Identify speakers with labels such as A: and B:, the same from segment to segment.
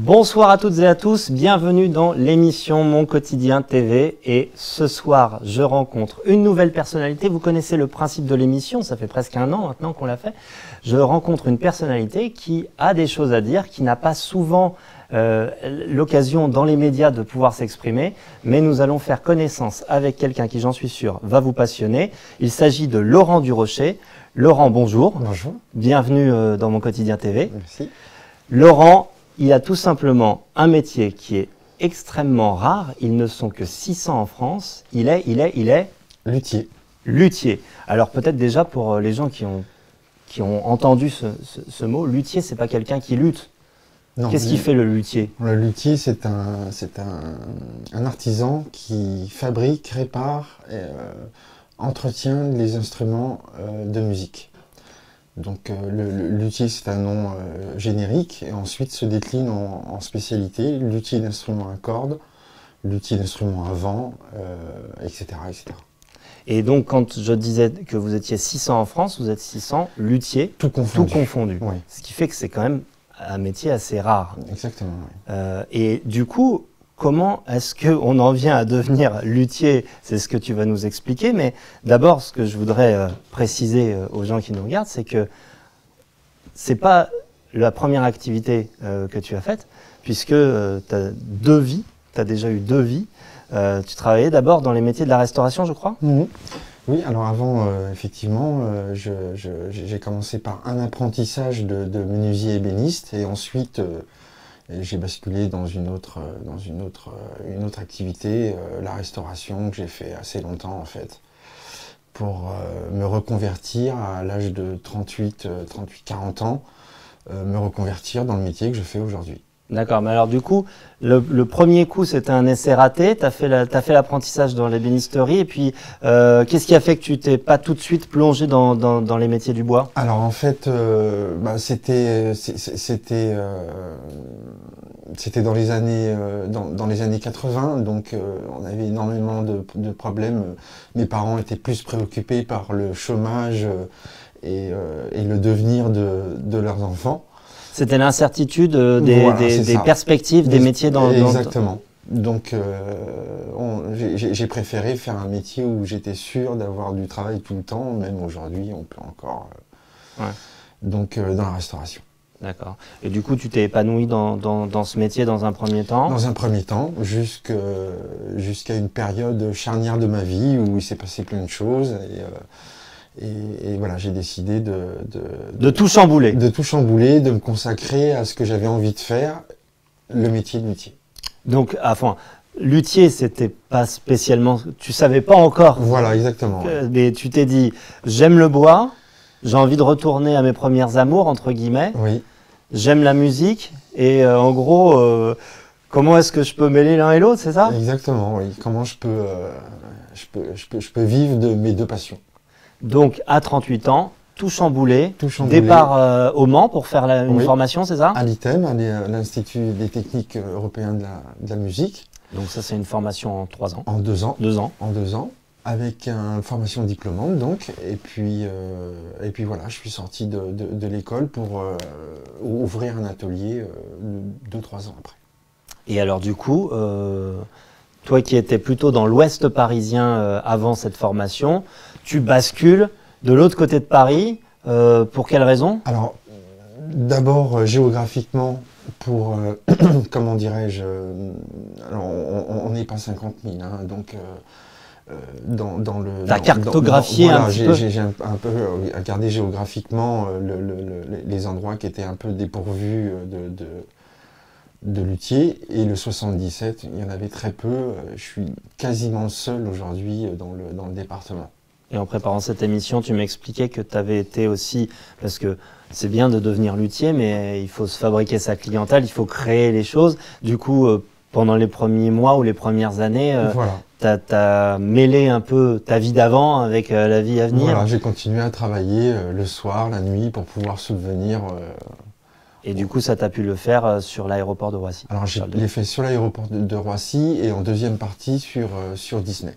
A: Bonsoir à toutes et à tous, bienvenue dans l'émission Mon Quotidien TV et ce soir je rencontre une nouvelle personnalité. Vous connaissez le principe de l'émission, ça fait presque un an maintenant qu'on l'a fait. Je rencontre une personnalité qui a des choses à dire, qui n'a pas souvent l'occasion dans les médias de pouvoir s'exprimer, mais nous allons faire connaissance avec quelqu'un qui, j'en suis sûr, va vous passionner. Il s'agit de Laurent Durocher. Laurent, bonjour.
B: Bonjour.
A: Bienvenue dans Mon Quotidien TV.
B: Merci.
A: Laurent, il a tout simplement un métier qui est extrêmement rare. Ils ne sont que 600 en France. Il est
B: Luthier.
A: Luthier. Alors peut-être déjà pour les gens qui ont entendu ce mot, luthier, c'est pas quelqu'un qui lutte. Qu'est-ce qui fait le luthier?
B: Le luthier, c'est un artisan qui fabrique, répare et entretient les instruments de musique. Donc le luthier, c'est un nom générique et ensuite se décline en spécialités. Luthier d'instruments à cordes, luthier d'instruments à vent, etc., etc.
A: Et donc quand je disais que vous étiez 600 en France, vous êtes 600 luthiers,
B: tout confondu.
A: Oui.
B: Oui.
A: Ce qui fait que c'est quand même un métier assez rare.
B: Exactement. Oui.
A: Et du coup, comment est-ce qu'on en vient à devenir luthier? C'est ce que tu vas nous expliquer. Mais d'abord, ce que je voudrais préciser aux gens qui nous regardent, c'est que c'est pas la première activité que tu as faite, puisque tu as deux vies, tu as déjà eu deux vies. Tu travaillais d'abord dans les métiers de la restauration, je crois?
B: Mmh. Oui, alors avant, effectivement, j'ai commencé par un apprentissage de menuisier ébéniste et ensuite j'ai basculé dans une autre activité, la restauration, que j'ai fait assez longtemps en fait, pour me reconvertir à l'âge de 38-40 ans, me reconvertir dans le métier que je fais aujourd'hui.
A: D'accord, mais alors du coup, le premier coup c'était un essai raté, t'as fait l'apprentissage dans l'ébénisterie et puis qu'est-ce qui a fait que tu t'es pas tout de suite plongé dans les métiers du bois?
B: Alors en fait, c'était dans les années 80, donc on avait énormément de problèmes. Mes parents étaient plus préoccupés par le chômage et le devenir de leurs enfants.
A: C'était l'incertitude des perspectives, des métiers dans...
B: Exactement. Donc, j'ai préféré faire un métier où j'étais sûr d'avoir du travail tout le temps. Même aujourd'hui, on peut encore...
A: Ouais.
B: Donc, dans la restauration.
A: D'accord. Et du coup, tu t'es épanoui dans ce métier dans un premier temps?
B: Dans un premier temps, jusqu'à une période charnière de ma vie où il s'est passé plein de choses. Et voilà, j'ai décidé
A: de tout chambouler.
B: De tout chambouler, de me consacrer à ce que j'avais envie de faire, le métier de luthier.
A: Donc, enfin, luthier, c'était pas spécialement... Tu savais pas encore.
B: Voilà, exactement.
A: Mais tu t'es dit, j'aime le bois, j'ai envie de retourner à mes premières amours, entre guillemets.
B: Oui.
A: J'aime la musique, et en gros, comment est-ce que je peux mêler l'un et l'autre, c'est ça?
B: Exactement, oui. Comment je peux vivre de mes deux passions.
A: Donc, à 38 ans, tout chamboulé,
B: chamboulé.
A: Départ au Mans pour faire une formation, c'est ça?
B: À l'ITEM, à l'Institut des techniques européens de la musique.
A: Donc ça, c'est une formation en 3 ans?
B: En 2 ans.
A: 2 ans.
B: En 2 ans, avec une formation diplômante, donc. Et puis voilà, je suis sorti de l'école pour ouvrir un atelier 2-3 ans après.
A: Et alors du coup, toi qui étais plutôt dans l'ouest parisien avant cette formation, tu bascules de l'autre côté de Paris, pour quelle raison?
B: Alors, d'abord géographiquement, pour, comment dirais-je, alors on n'est pas 50 000, hein, donc dans le...
A: T'as cartographié
B: voilà,
A: un petit peu?
B: J'ai un peu regardé géographiquement les endroits qui étaient un peu dépourvus de luthiers, et le 77, il y en avait très peu. Je suis quasiment seul aujourd'hui dans le département.
A: Et en préparant cette émission, tu m'expliquais que tu avais été aussi, parce que c'est bien de devenir luthier, mais il faut se fabriquer sa clientèle, il faut créer les choses. Du coup, pendant les premiers mois ou les premières années,
B: voilà.
A: tu as mêlé un peu ta vie d'avant avec la vie à venir.
B: Voilà, j'ai continué à travailler le soir, la nuit, pour pouvoir subvenir...
A: Et du coup, ça t'a pu le faire sur l'aéroport de Roissy?
B: Alors, je l'ai fait sur l'aéroport de Roissy et en deuxième partie sur Disney.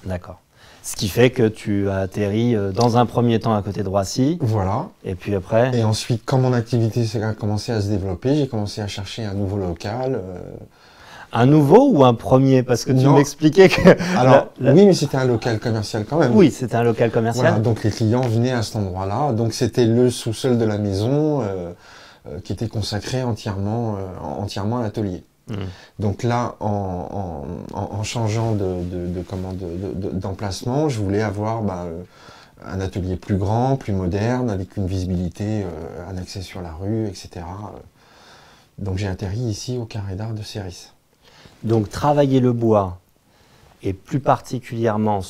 A: D'accord. Ce qui fait que tu as atterri dans un premier temps à côté de Roissy.
B: Voilà.
A: Et puis après...
B: Et ensuite, quand mon activité a commencé à se développer, j'ai commencé à chercher un nouveau local.
A: Un nouveau ou un premier? Parce que tu
B: Non.
A: m'expliquais que...
B: Alors, oui, mais c'était un local commercial quand même.
A: Oui, c'était un local commercial.
B: Voilà, donc les clients venaient à cet endroit-là. Donc c'était le sous-sol de la maison qui était consacré entièrement à l'atelier. Donc là, en changeant d'emplacement, je voulais avoir un atelier plus grand, plus moderne, avec une visibilité, un accès sur la rue, etc. Donc j'ai atterri ici au Carré d'Art de Céris.
A: Donc travailler le bois, et plus particulièrement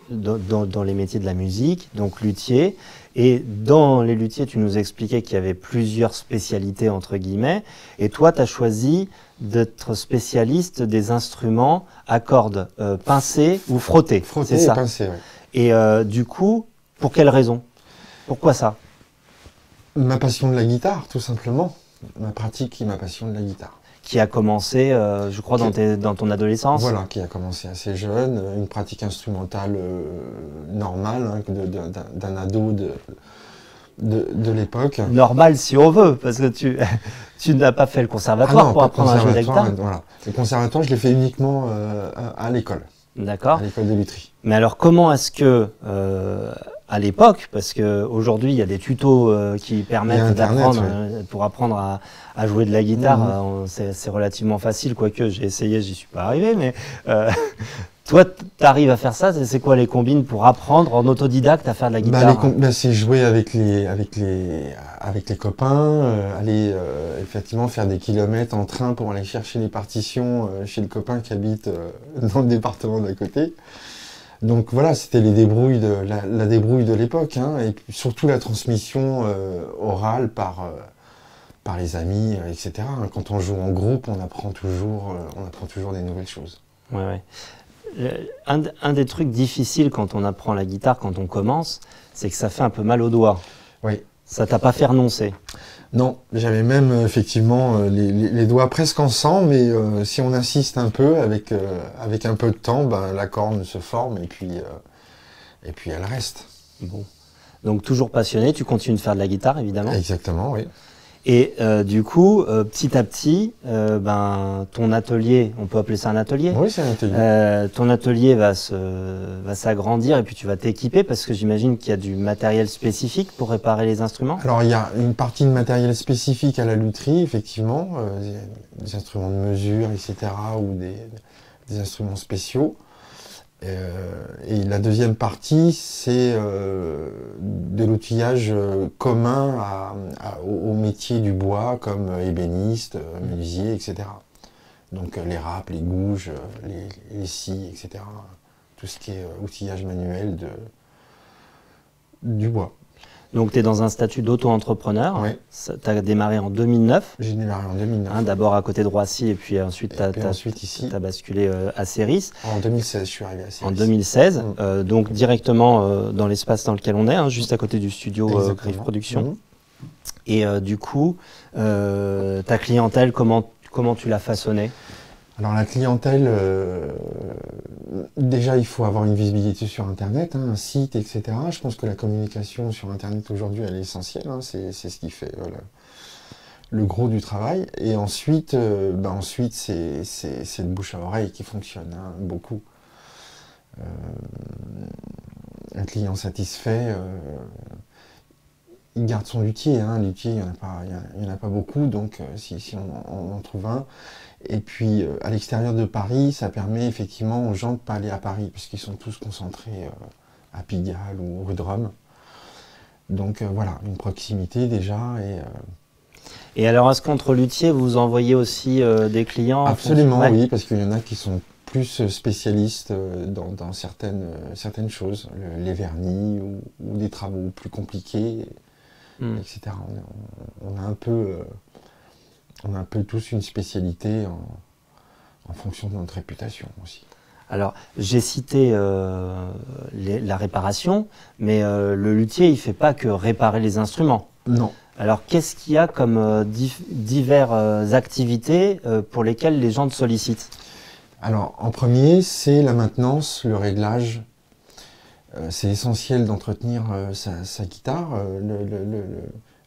A: dans les métiers de la musique, donc luthier. Et dans les luthiers, tu nous expliquais qu'il y avait plusieurs spécialités, entre guillemets. Et toi, tu as choisi d'être spécialiste des instruments à cordes pincées ou frottées.
B: Frottées et pincées, oui.
A: Et du coup, pour quelle raison? Pourquoi ça?
B: Ma passion de la guitare, tout simplement. Ma pratique et ma passion de la guitare.
A: Qui a commencé, je crois, dans ton adolescence.
B: Voilà, qui a commencé assez jeune, une pratique instrumentale normale hein, d'un ado de l'époque.
A: Normal si on veut, parce que tu n'as pas fait le conservatoire pour apprendre à jouer de la guitare.
B: Voilà. Le conservatoire, je l'ai fait uniquement à l'école.
A: D'accord.
B: À l'école de lutherie.
A: Mais alors, comment est-ce que, à l'époque, parce qu'aujourd'hui, il y a des tutos qui permettent d'apprendre, pour apprendre à jouer de la guitare, c'est relativement facile, quoique j'ai essayé, j'y suis pas arrivé, mais toi, tu arrives à faire ça, c'est quoi les combines pour apprendre en autodidacte à faire de la guitare?
B: C'est jouer avec les copains, aller effectivement faire des kilomètres en train pour aller chercher les partitions chez le copain qui habite dans le département d'à côté. Donc voilà, c'était les débrouilles la débrouille de l'époque, hein, et puis surtout la transmission orale par les amis, etc. Quand on joue en groupe, on apprend toujours des nouvelles choses.
A: Ouais, ouais. Un des trucs difficiles quand on apprend la guitare, quand on commence, c'est que ça fait un peu mal aux doigts.
B: Oui.
A: Ça t'a pas fait renoncer?
B: Non, j'avais même effectivement les doigts presque en sang, mais si on insiste un peu, avec un peu de temps, la corde se forme et puis elle reste.
A: Bon. Donc toujours passionné, tu continues de faire de la guitare évidemment?
B: Exactement, oui.
A: Et du coup, petit à petit, ton atelier, on peut appeler ça un atelier?
B: Oui, c'est un atelier.
A: Ton atelier va s'agrandir et puis tu vas t'équiper parce que j'imagine qu'il y a du matériel spécifique pour réparer les instruments?
B: Alors, il y a une partie de matériel spécifique à la lutherie, effectivement, des instruments de mesure, etc., ou des instruments spéciaux. Et la deuxième partie, c'est de l'outillage commun au métier du bois, comme ébéniste, menuisier, etc. Donc les râpes, les gouges, les scies, etc. Tout ce qui est outillage manuel du bois.
A: Donc tu es dans un statut d'auto-entrepreneur.
B: Oui.
A: Tu as démarré en 2009.
B: J'ai démarré en 2009.
A: Hein, d'abord à côté de Roissy et puis ensuite tu as basculé à Céris.
B: En 2016, je suis arrivé à Céris.
A: En 2016, donc directement dans l'espace dans lequel on est, hein, juste à côté du studio Griffe Production. Et du coup, ta clientèle, comment tu l'as façonnée?
B: Alors la clientèle, déjà il faut avoir une visibilité sur Internet, hein, un site, etc. Je pense que la communication sur Internet aujourd'hui elle est essentielle, hein, c'est ce qui fait le gros du travail. Et ensuite, c'est le bouche à oreille qui fonctionne, hein, beaucoup. Un client satisfait, il garde son luthier, hein. Luthier, il n'y en a pas beaucoup, donc si on en trouve un. Et puis, à l'extérieur de Paris, ça permet effectivement aux gens de ne pas aller à Paris, puisqu'ils sont tous concentrés à Pigalle ou rue de Rome. Donc voilà, une proximité déjà.
A: Et alors, est-ce qu'entre luthiers, vous envoyez aussi des clients?
B: Absolument, oui, parce qu'il y en a qui sont plus spécialistes dans certaines choses, les vernis ou des travaux plus compliqués, etc. On a un peu tous une spécialité en fonction de notre réputation aussi.
A: Alors, j'ai cité la réparation, mais le luthier, il ne fait pas que réparer les instruments.
B: Non.
A: Alors, qu'est-ce qu'il y a comme diverses activités pour lesquelles les gens te sollicitent?
B: Alors, en premier, c'est la maintenance, le réglage C'est essentiel d'entretenir sa guitare.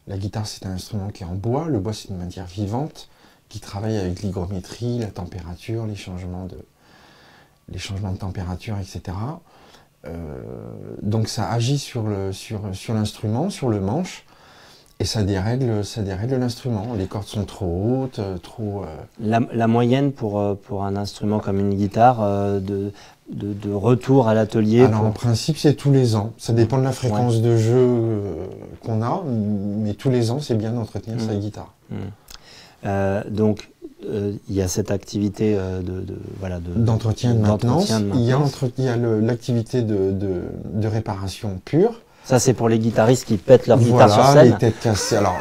B: La guitare, c'est un instrument qui est en bois. Le bois, c'est une matière vivante qui travaille avec l'hygrométrie, la température, les changements de température, etc. Donc ça agit sur l'instrument, sur le manche, et ça dérègle l'instrument. Les cordes sont trop hautes, trop...
A: La moyenne pour un instrument comme une guitare de retour à l'atelier?
B: Alors en principe c'est tous les ans, ça dépend de la fréquence de jeu qu'on a, mais tous les ans c'est bien d'entretenir sa guitare.
A: Donc il y a cette activité
B: d'entretien de maintenance, il y a l'activité de réparation pure.
A: Ça c'est pour les guitaristes qui pètent leur guitare sur scène.
B: Les têtes cassées. Alors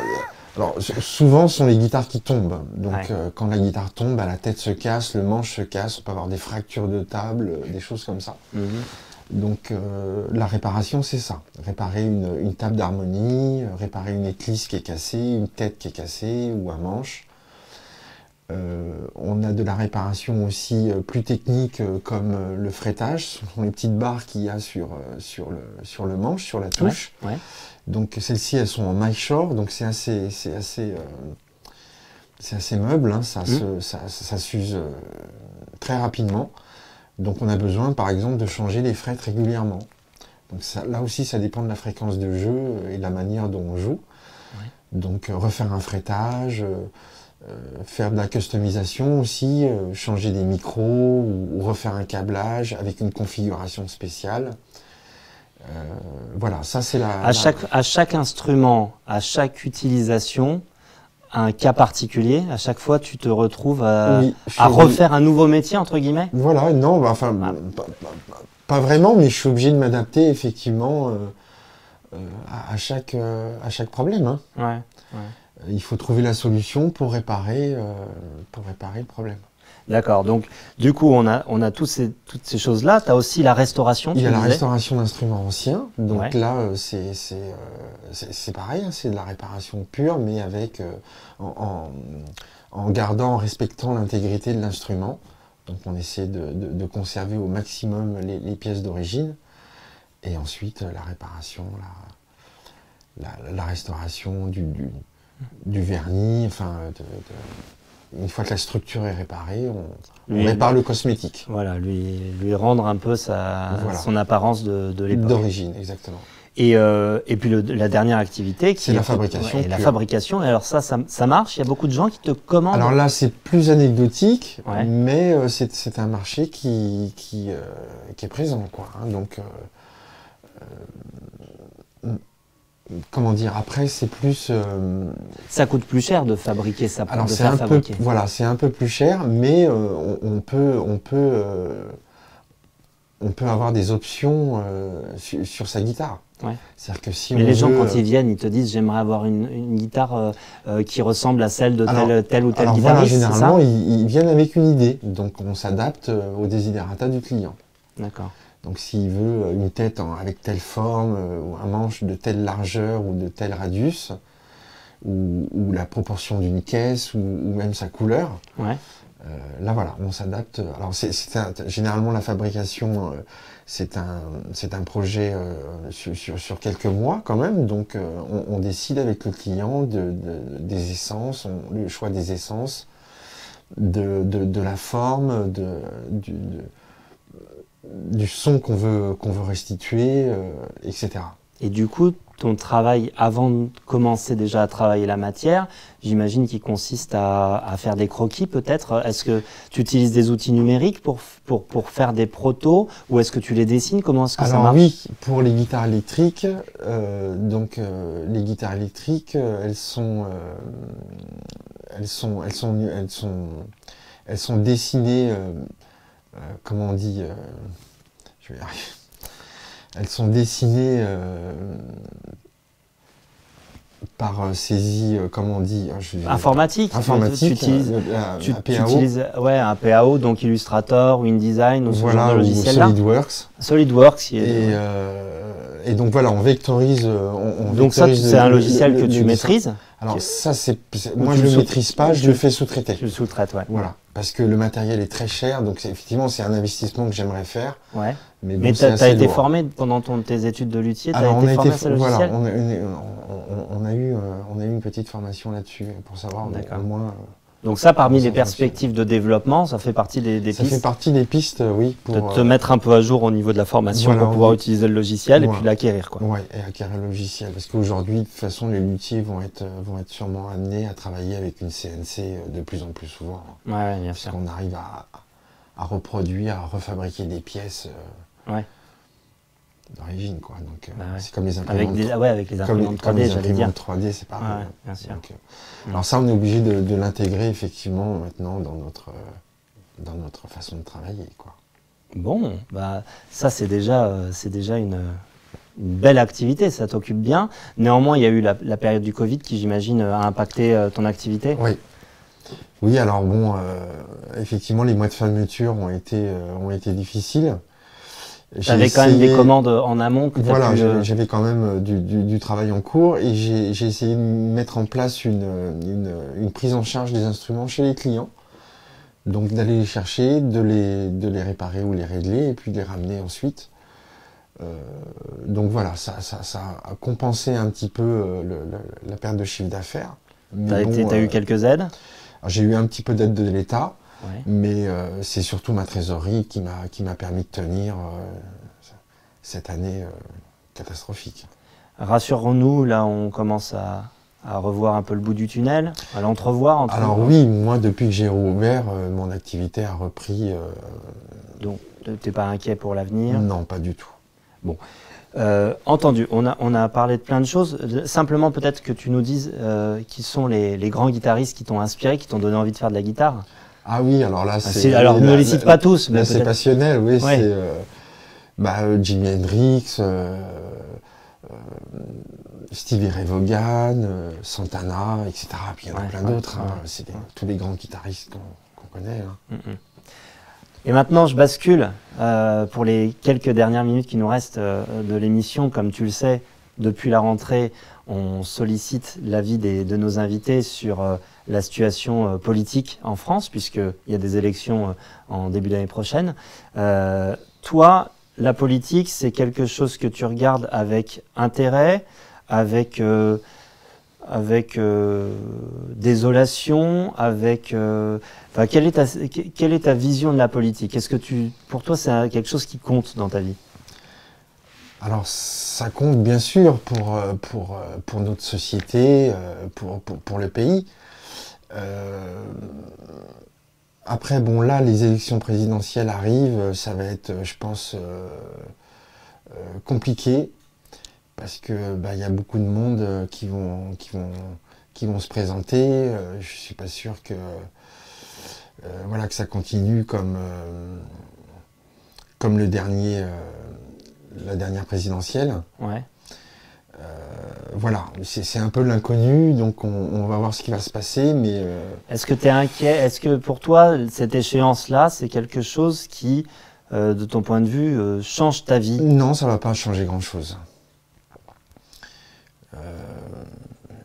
B: souvent ce sont les guitares qui tombent, donc quand la guitare tombe, la tête se casse, le manche se casse, on peut avoir des fractures de table, des choses comme ça. Donc la réparation c'est ça, réparer une table d'harmonie, réparer une éclisse qui est cassée, une tête qui est cassée ou un manche. On a de la réparation aussi plus technique comme le fretage, ce sont les petites barres qu'il y a sur le manche, sur la touche. Donc celles-ci elles sont en maille short, donc c'est assez meuble, hein, ça s'use très rapidement. Donc on a besoin par exemple de changer les frettes régulièrement. Donc là aussi ça dépend de la fréquence de jeu et de la manière dont on joue. Donc refaire un fretage, faire de la customisation aussi, changer des micros ou refaire un câblage avec une configuration spéciale. Voilà, ça c'est
A: à chaque instrument, à chaque utilisation, un cas particulier. À chaque fois, tu te retrouves à refaire un nouveau métier entre guillemets.
B: Voilà, non, pas vraiment, mais je suis obligé de m'adapter effectivement à chaque problème. Hein. Il faut trouver la solution pour réparer le problème.
A: D'accord, donc du coup on a toutes ces choses-là. Tu as aussi la restauration.
B: Il y a la restauration d'instruments anciens, donc là c'est pareil, hein, c'est de la réparation pure, mais avec en respectant l'intégrité de l'instrument. Donc on essaie de conserver au maximum les pièces d'origine, et ensuite la réparation, la restauration du vernis, enfin une fois que la structure est réparée, on répare le cosmétique.
A: Voilà, lui rendre un peu son apparence de l'époque.
B: D'origine, exactement.
A: Et puis la dernière activité qui
B: est la fabrication.
A: La fabrication. Alors ça marche. Il y a beaucoup de gens qui te commandent.
B: Alors là, c'est plus anecdotique, mais c'est un marché qui est présent, quoi. Hein, donc comment dire, après c'est plus...
A: Ça coûte plus cher de fabriquer ça.
B: Alors c'est un peu plus cher, mais on peut avoir des options sur sa guitare. C'est-à-dire que si
A: les gens quand ils viennent, ils te disent j'aimerais avoir une guitare qui ressemble à celle de tel ou tel guitariste.
B: Voilà, généralement ils viennent avec une idée, donc on s'adapte aux desiderata du client.
A: D'accord.
B: Donc s'il veut une tête avec telle forme, ou un manche de telle largeur ou de tel radius, ou la proportion d'une caisse, ou même sa couleur, là voilà, on s'adapte. Alors généralement la fabrication, c'est un projet sur quelques mois quand même, donc on décide avec le client des essences, le choix des essences, de la forme, du son qu'on veut restituer, etc.
A: Et du coup, ton travail, avant de commencer déjà à travailler la matière, j'imagine qu'il consiste à faire des croquis peut-être. Est-ce que tu utilises des outils numériques pour faire des protos, ou est-ce que tu les dessines? Comment est-ce que ça marche?
B: Alors oui, pour les guitares électriques, les guitares électriques, elles sont dessinées, comment on dit, je vais y arriver. Elles sont dessinées par saisie, comment on dit,
A: informatique.
B: Informatique.
A: Tu utilises un PAO, donc Illustrator ou InDesign ou ce genre de logiciel-là.
B: Ou SolidWorks.
A: SolidWorks.
B: Et donc voilà, on vectorise.
A: Donc ça, c'est un logiciel que tu maîtrises.
B: Alors ça, moi je ne le maîtrise pas, je le fais sous-traiter.
A: Tu le sous-traites,
B: Voilà, parce que le matériel est très cher, donc effectivement c'est un investissement que j'aimerais faire.
A: Mais tu as été formé pendant tes études de luthier, tu as été formé à ce logiciel?
B: Voilà, on a eu une petite formation là-dessus pour savoir au moins...
A: Donc ça, parmi les perspectives de développement, ça fait partie des pistes?
B: Ça fait partie des pistes, oui.
A: Pour te mettre un peu à jour au niveau de la formation, voilà, pour pouvoir utiliser le logiciel et puis l'acquérir, quoi.
B: Oui, et acquérir le logiciel. Parce qu'aujourd'hui, de toute façon, les luthiers vont être sûrement amenés à travailler avec une CNC de plus en plus souvent.
A: Ouais, bien sûr.
B: Parce qu'on arrive à reproduire, à refabriquer des pièces d'origine, quoi. Donc, c'est comme les imprimantes.
A: Avec les imprimantes 3D, j'allais dire.
B: 3D, c'est pareil.
A: Ouais, bien sûr.
B: Donc, alors ça, on est obligé de l'intégrer effectivement maintenant dans notre façon de travailler, quoi.
A: Bon, ça c'est déjà une belle activité, ça t'occupe bien. Néanmoins, il y a eu la période du Covid qui, j'imagine, a impacté ton activité.
B: Oui. Oui, alors bon, effectivement, les mois de fermeture ont été difficiles.
A: J'avais quand même des commandes en amont que
B: voilà, j'avais quand même du travail en cours et j'ai essayé de mettre en place une prise en charge des instruments chez les clients. Donc d'aller les chercher, de les réparer ou les régler et puis de les ramener ensuite. Donc voilà, ça a compensé un petit peu la perte de chiffre d'affaires.
A: T'as eu quelques aides?
B: J'ai eu un petit peu d'aide de l'État. Ouais. Mais c'est surtout ma trésorerie qui m'a permis de tenir cette année catastrophique.
A: Rassure-nous, là on commence à revoir un peu le bout du tunnel, à l'entrevoir.
B: Alors oui, moi depuis que j'ai rouvert, mon activité a repris.
A: Donc t'es pas inquiet pour l'avenir?
B: Non, pas du tout.
A: Bon. Entendu, on a parlé de plein de choses. Simplement peut-être que tu nous dises qui sont les grands guitaristes qui t'ont inspiré, qui t'ont donné envie de faire de la guitare.
B: Ah oui, alors là, c'est...
A: Alors, ne les cite pas tous.
B: Mais c'est passionnel, oui. Ouais. C'est Jimi Hendrix, Stevie Ray Vaughan, Santana, etc. Puis il y en a plein d'autres. Hein. C'est tous les grands guitaristes qu'on connaît. Hein.
A: Et maintenant, je bascule pour les quelques dernières minutes qui nous restent de l'émission. Comme tu le sais, depuis la rentrée, on sollicite l'avis de nos invités sur la situation politique en France, puisqu'il y a des élections en début d'année prochaine. Toi, la politique, c'est quelque chose que tu regardes avec intérêt, avec désolation, quelle est ta vision de la politique? Est-ce que pour toi, c'est quelque chose qui compte dans ta vie?
B: Alors, ça compte bien sûr pour notre société, pour le pays. Après, bon, là, les élections présidentielles arrivent, ça va être, je pense, compliqué, parce que y a beaucoup de monde qui vont se présenter. Je suis pas sûr que que ça continue comme la dernière présidentielle.
A: Ouais.
B: Voilà, c'est un peu l'inconnu, donc on va voir ce qui va se passer, mais...
A: Est-ce que tu es inquiet? Est-ce que pour toi, cette échéance-là, c'est quelque chose qui, de ton point de vue, change ta vie?
B: Non, ça ne va pas changer grand-chose.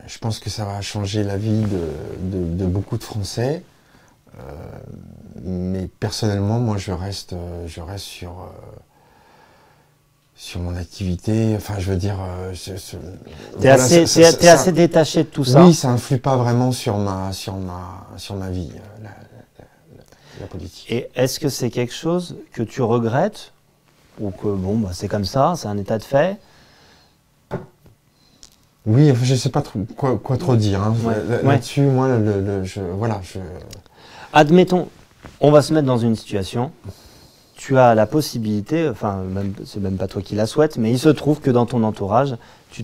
B: Je pense que ça va changer la vie de beaucoup de Français, mais personnellement, moi, je reste sur mon activité, enfin je veux dire...
A: T'es assez détaché de tout ça?
B: Oui, ça influe pas vraiment sur ma vie, la politique.
A: Et est-ce que c'est quelque chose que tu regrettes? Ou que bon, c'est comme ça, c'est un état de fait?
B: Oui, enfin, je sais pas trop, quoi trop dire. Hein. Là-dessus, moi,
A: Admettons, on va se mettre dans une situation... Tu as la possibilité, enfin, c'est même pas toi qui la souhaites, mais il se trouve que dans ton entourage,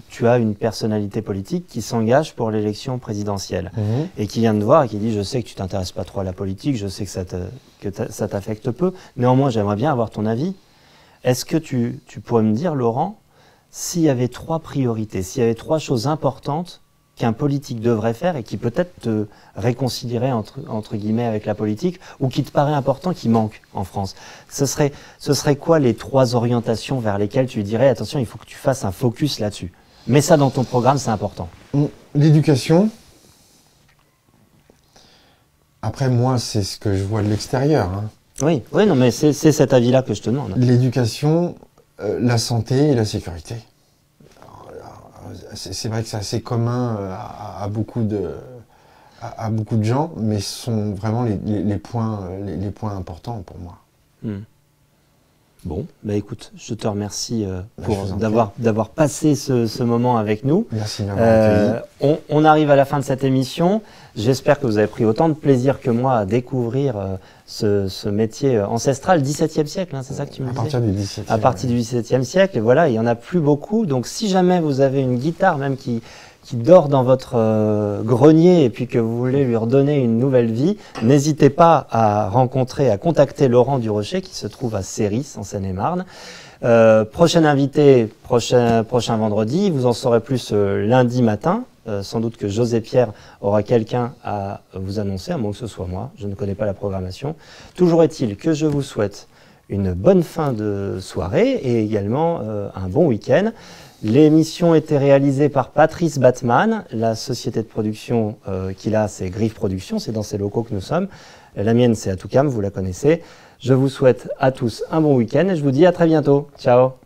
A: tu as une personnalité politique qui s'engage pour l'élection présidentielle et qui vient te voir et qui dit « Je sais que tu t'intéresses pas trop à la politique, je sais que ça t'affecte peu, néanmoins, j'aimerais bien avoir ton avis. » Est-ce que tu pourrais me dire, Laurent, s'il y avait 3 priorités, s'il y avait 3 choses importantes qu'un politique devrait faire et qui peut-être te réconcilierait entre guillemets avec la politique ou qui te paraît important, qui manque en France. Ce serait quoi les 3 orientations vers lesquelles tu dirais attention, il faut que tu fasses un focus là-dessus. Mets ça dans ton programme, c'est important.
B: L'éducation. Après moi, c'est ce que je vois de l'extérieur. Hein.
A: Oui, oui, non, mais c'est cet avis-là que je te demande.
B: L'éducation, la santé et la sécurité. C'est vrai que c'est assez commun à beaucoup de gens, mais ce sont vraiment les points importants pour moi.
A: Bon, bah écoute, je te remercie
B: Je vous en
A: d'avoir passé ce moment avec nous.
B: Merci de m'avoir accueilli.
A: On arrive à la fin de cette émission. J'espère que vous avez pris autant de plaisir que moi à découvrir ce métier ancestral, 17e siècle, hein, c'est ça que tu me disais?
B: À partir du 17e.
A: À partir du 17e siècle, et voilà, il n'y en a plus beaucoup. Donc si jamais vous avez une guitare même qui dort dans votre grenier et puis que vous voulez lui redonner une nouvelle vie, n'hésitez pas à contacter Laurent Durocher qui se trouve à Céris en Seine-et-Marne. Prochain invité, prochain vendredi, vous en saurez plus lundi matin. Sans doute que José Pierre aura quelqu'un à vous annoncer, à moins que ce soit moi, je ne connais pas la programmation. Toujours est-il que je vous souhaite une bonne fin de soirée et également un bon week-end. L'émission était réalisée par Patrice Batman, la société de production qu'il a, c'est Griffe Productions, c'est dans ses locaux que nous sommes. La mienne, c'est à Toucam, vous la connaissez. Je vous souhaite à tous un bon week-end et je vous dis à très bientôt. Ciao.